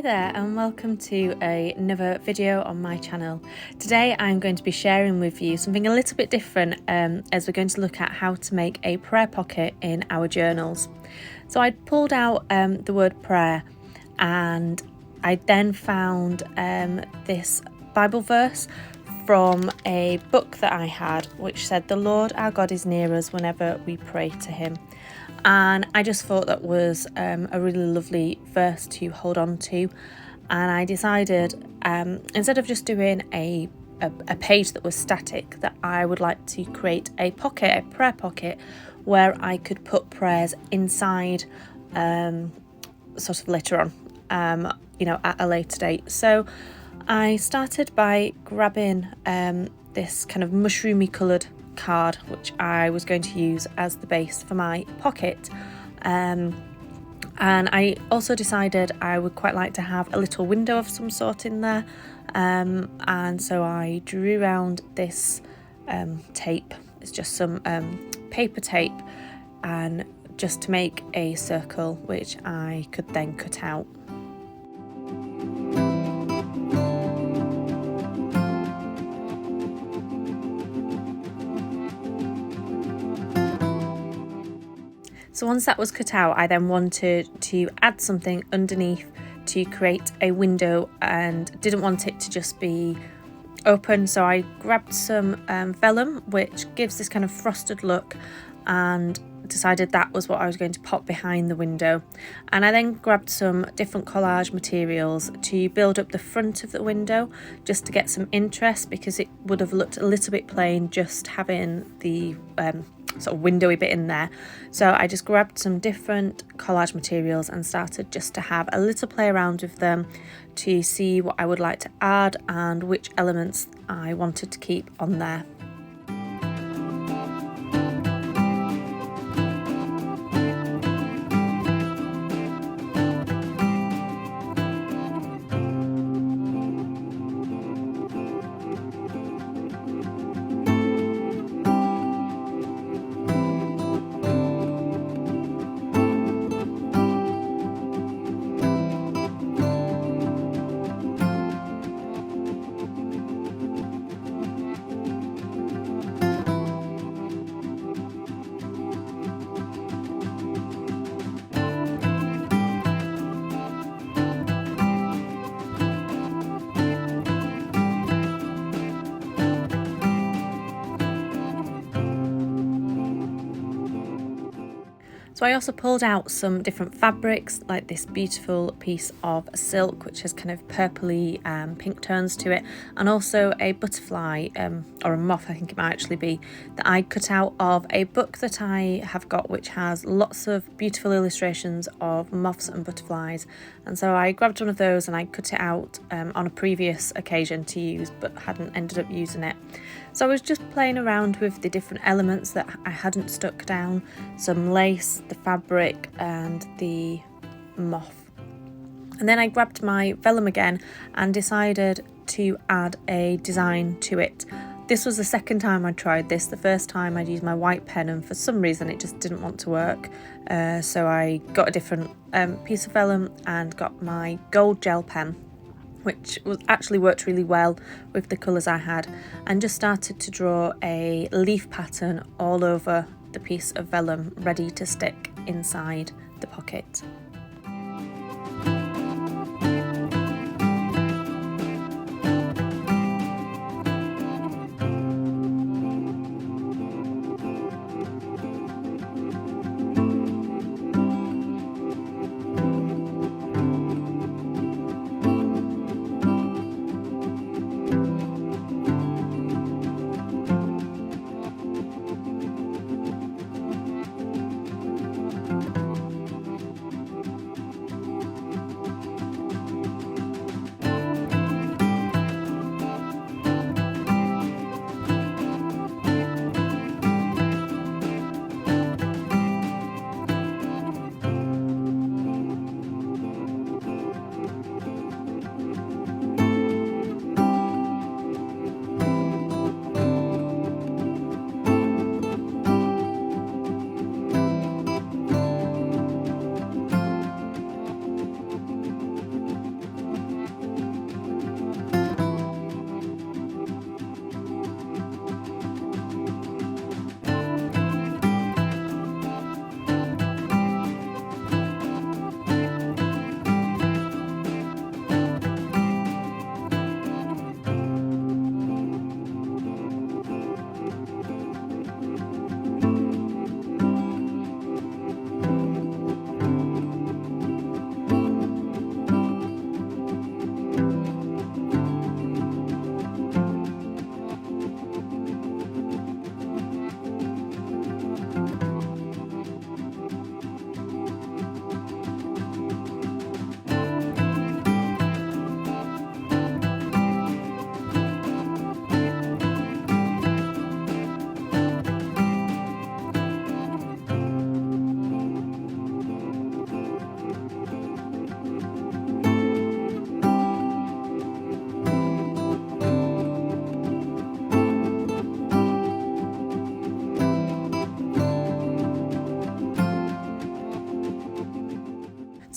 Hi there and welcome to another video on my channel. Today I'm going to be sharing with you something a little bit different as we're going to look at how to make a prayer pocket in our journals. So I pulled out the word prayer and I then found this Bible verse from a book that I had which said, "The Lord our God is near us whenever we pray to him." And I just thought that was a really lovely verse to hold on to, and I decided instead of just doing a page that was static, that I would like to create a pocket, a prayer pocket, where I could put prayers inside sort of later on, at a later date. So I started by grabbing this kind of mushroomy coloured card, which I was going to use as the base for my pocket, and I also decided I would quite like to have a little window of some sort in there, and so I drew around this tape. It's just some paper tape, and just to make a circle which I could then cut out. So once that was cut out, I then wanted to add something underneath to create a window and didn't want it to just be open. So I grabbed some vellum, which gives this kind of frosted look, and decided that was what I was going to pop behind the window. And I then grabbed some different collage materials to build up the front of the window, just to get some interest, because it would have looked a little bit plain just having the sort of windowy bit in there. So I just grabbed some different collage materials and started just to have a little play around with them to see what I would like to add and which elements I wanted to keep on there. So I also pulled out some different fabrics, like this beautiful piece of silk which has kind of purpley pink tones to it, and also a butterfly or a moth, I think it might actually be, that I cut out of a book that I have got which has lots of beautiful illustrations of moths and butterflies. And so I grabbed one of those and I cut it out on a previous occasion to use, but hadn't ended up using it. So I was just playing around with the different elements that I hadn't stuck down, some lace, the fabric and the moth. And then I grabbed my vellum again and decided to add a design to it. This was the second time I tried this. The first time I'd used my white pen and for some reason it just didn't want to work. So I got a different piece of vellum and got my gold gel pen, which was actually worked really well with the colours I had, and just started to draw a leaf pattern all over the piece of vellum ready to stick inside the pocket.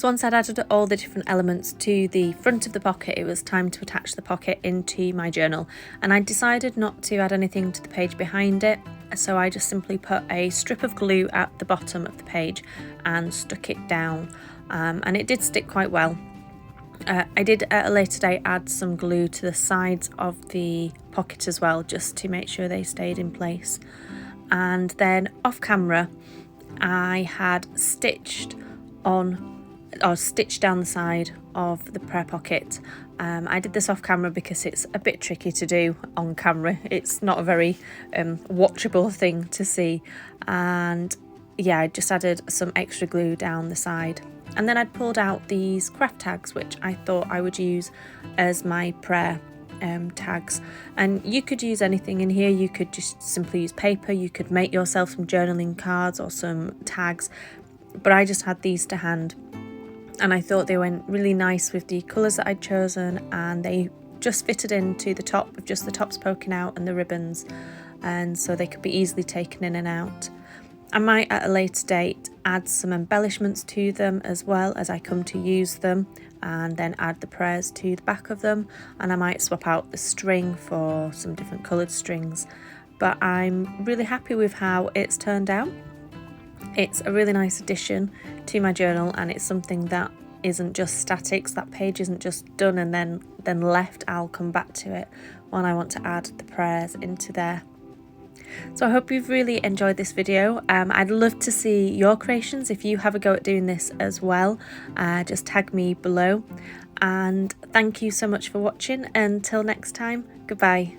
So once I'd added all the different elements to the front of the pocket, it was time to attach the pocket into my journal, and I decided not to add anything to the page behind it, so I just simply put a strip of glue at the bottom of the page and stuck it down, and it did stick quite well. I did at a later date add some glue to the sides of the pocket as well, just to make sure they stayed in place. And then off camera I had stitched down the side of the prayer pocket. I did this off camera because it's a bit tricky to do on camera. It's not a very watchable thing to see, and yeah, I just added some extra glue down the side. And then I'd pulled out these craft tags, which I thought I would use as my prayer tags. And you could use anything in here. You could just simply use paper, you could make yourself some journaling cards or some tags, but I just had these to hand, and I thought they went really nice with the colours that I'd chosen, and they just fitted into the top with just the tops poking out and the ribbons, and so they could be easily taken in and out. I might at a later date add some embellishments to them as well as I come to use them, and then add the prayers to the back of them, and I might swap out the string for some different coloured strings. But I'm really happy with how it's turned out. It's a really nice addition to my journal, and it's something that isn't just static. So that page isn't just done and then left. I'll come back to it when I want to add the prayers into there. So I hope you've really enjoyed this video. I'd love to see your creations. If you have a go at doing this as well, just tag me below. And thank you so much for watching. Until next time, goodbye.